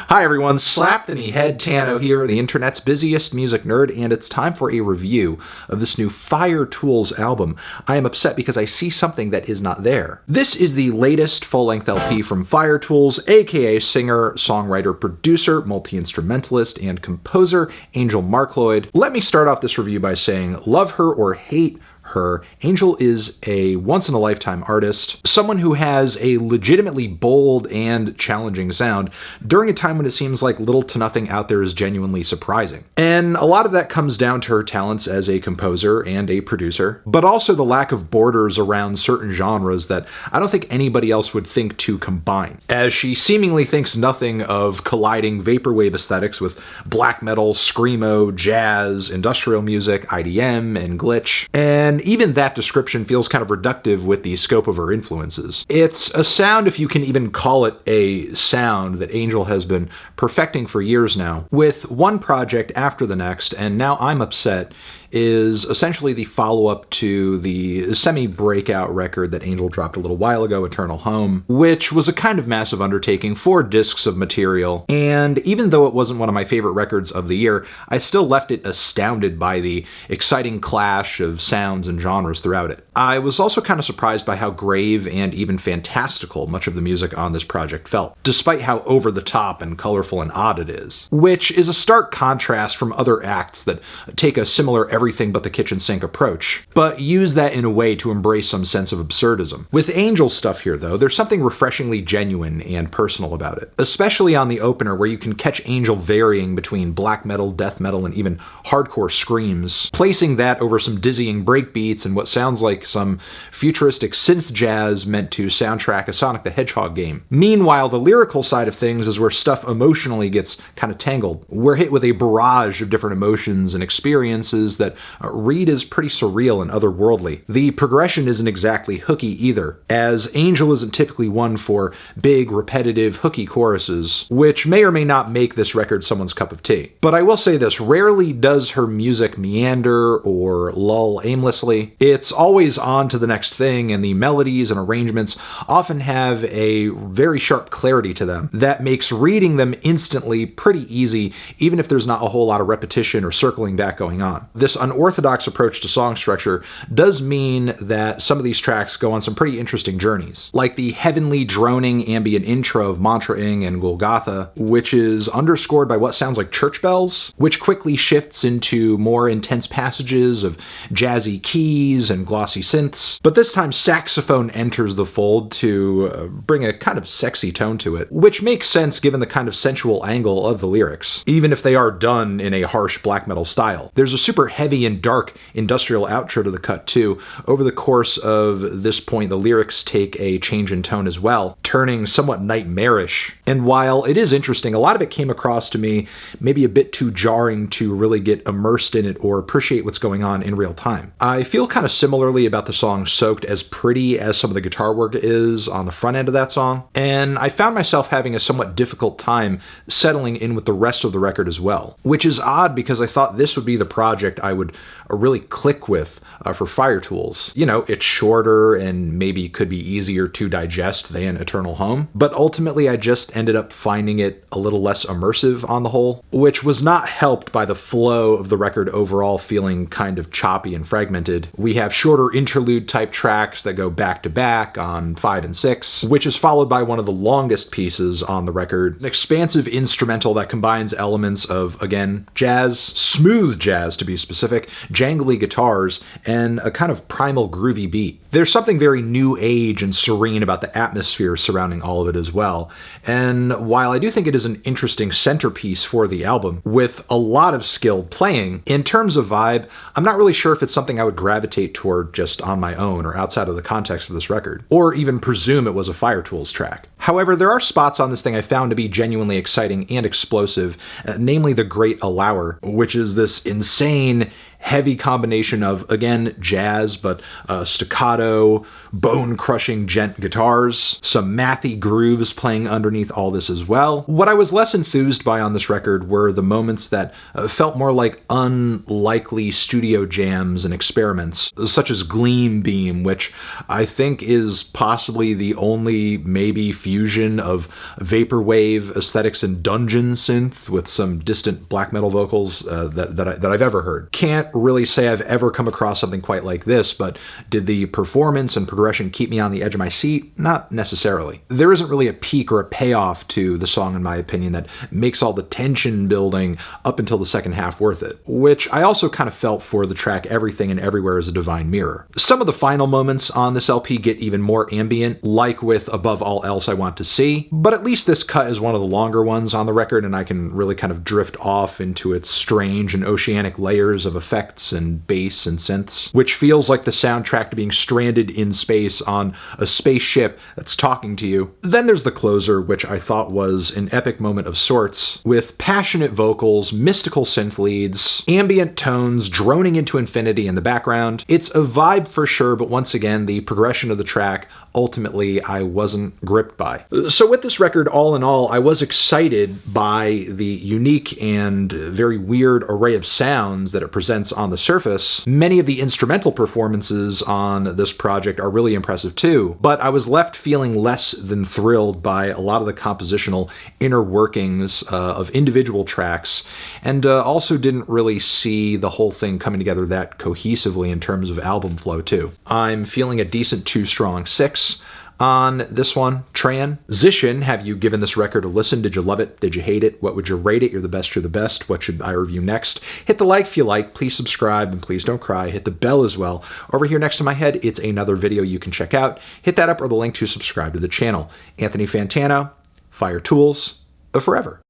Hi everyone, Slap the Knee Head Tano here, the internet's busiest music nerd, and it's time for a review of this new Fire-Toolz album. I am upset because I see something that is not there. This is the latest full-length LP from Fire-Toolz, aka singer, songwriter, producer, multi-instrumentalist, and composer Angel Markloyd. Let me start off this review by saying, love her or hate her, Angel is a once-in-a-lifetime artist, someone who has a legitimately bold and challenging sound during a time when it seems like little to nothing out there is genuinely surprising. And a lot of that comes down to her talents as a composer and a producer, but also the lack of borders around certain genres that I don't think anybody else would think to combine, as she seemingly thinks nothing of colliding vaporwave aesthetics with black metal, screamo, jazz, industrial music, IDM, and glitch. And even that description feels kind of reductive with the scope of her influences. It's a sound, if you can even call it a sound, that Angel has been perfecting for years now, with one project after the next, and Now I'm Upset is essentially the follow-up to the semi-breakout record that Angel dropped a little while ago, Eternal Home, which was a kind of massive undertaking, 4 discs of material, and even though it wasn't one of my favorite records of the year, I still left it astounded by the exciting clash of sounds and genres throughout it. I was also kind of surprised by how grave and even fantastical much of the music on this project felt, despite how over-the-top and colorful and odd it is, which is a stark contrast from other acts that take a similar everything but the kitchen sink approach, but use that in a way to embrace some sense of absurdism. With Angel's stuff here, though, there's something refreshingly genuine and personal about it, especially on the opener where you can catch Angel varying between black metal, death metal, and even hardcore screams, placing that over some dizzying breakbeats and what sounds like some futuristic synth jazz meant to soundtrack a Sonic the Hedgehog game. Meanwhile, the lyrical side of things is where stuff emotionally gets kind of tangled. We're hit with a barrage of different emotions and experiences that read as pretty surreal and otherworldly. The progression isn't exactly hooky either, as Angel isn't typically one for big, repetitive, hooky choruses, which may or may not make this record someone's cup of tea. But I will say this, rarely does her music meander or lull aimlessly. It's always on to the next thing, and the melodies and arrangements often have a very sharp clarity to them that makes reading them instantly pretty easy, even if there's not a whole lot of repetition or circling back going on. This unorthodox approach to song structure does mean that some of these tracks go on some pretty interesting journeys, like the heavenly droning ambient intro of Mantra-ing and Golgotha, which is underscored by what sounds like church bells, which quickly shifts into more intense passages of jazzy keys and glossy synths, but this time saxophone enters the fold to bring a kind of sexy tone to it, which makes sense given the kind of sensual angle of the lyrics, even if they are done in a harsh black metal style. There's a super heavy and dark industrial outro to the cut too. Over the course of this point, the lyrics take a change in tone as well, turning somewhat nightmarish. And while it is interesting, a lot of it came across to me maybe a bit too jarring to really get immersed in it or appreciate what's going on in real time. I feel kind of similarly about the song Soaked, as pretty as some of the guitar work is on the front end of that song, and I found myself having a somewhat difficult time settling in with the rest of the record as well, which is odd because I thought this would be the project I would really click with for Fire-Toolz. You know, it's shorter and maybe could be easier to digest than Eternal Home, but ultimately I just ended up finding it a little less immersive on the whole, which was not helped by the flow of the record overall feeling kind of choppy and fragmented. We have shorter interlude type tracks that go back to back on 5 and 6, which is followed by one of the longest pieces on the record, an expansive instrumental that combines elements of, again, jazz, smooth jazz to be specific, jangly guitars, and a kind of primal groovy beat. There's something very new age and serene about the atmosphere surrounding all of it as well, and while I do think it is an interesting centerpiece for the album, with a lot of skilled playing, in terms of vibe, I'm not really sure if it's something I would gravitate toward just on my own or outside of the context of this record, or even presume it was a Fire-Toolz track. However, there are spots on this thing I found to be genuinely exciting and explosive, namely the Great Allower, which is this insane, heavy combination of, again, jazz, but staccato, bone-crushing gent guitars, some mathy grooves playing underneath all this as well. What I was less enthused by on this record were the moments that felt more like unlikely studio jams and experiments, such as Gleam Beam, which I think is possibly the only maybe few fusion of vaporwave aesthetics and dungeon synth with some distant black metal vocals that I've ever heard. Can't really say I've ever come across something quite like this, but did the performance and progression keep me on the edge of my seat? Not necessarily. There isn't really a peak or a payoff to the song, in my opinion, that makes all the tension building up until the second half worth it, which I also kind of felt for the track Everything and Everywhere is a Divine Mirror. Some of the final moments on this LP get even more ambient, like with Above All Else I Want to See, but at least this cut is one of the longer ones on the record, and I can really kind of drift off into its strange and oceanic layers of effects and bass and synths, which feels like the soundtrack to being stranded in space on a spaceship that's talking to you. Then there's the closer, which I thought was an epic moment of sorts, with passionate vocals, mystical synth leads, ambient tones droning into infinity in the background. It's a vibe for sure, but once again, the progression of the track ultimately I wasn't gripped by. So with this record, all in all, I was excited by the unique and very weird array of sounds that it presents on the surface. Many of the instrumental performances on this project are really impressive too, but I was left feeling less than thrilled by a lot of the compositional inner workings of individual tracks, and also didn't really see the whole thing coming together that cohesively in terms of album flow too. I'm feeling a decent 2 strong 6 on this one. Tran, Zishin, have you given this record a listen? Did you love it? Did you hate it? What would you rate it? You're the best, you're the best. What should I review next? Hit the like if you like, please subscribe, and please don't cry. Hit the bell as well. Over here next to my head, it's another video you can check out. Hit that up or the link to subscribe to the channel. Anthony Fantano, Fire-Toolz, forever.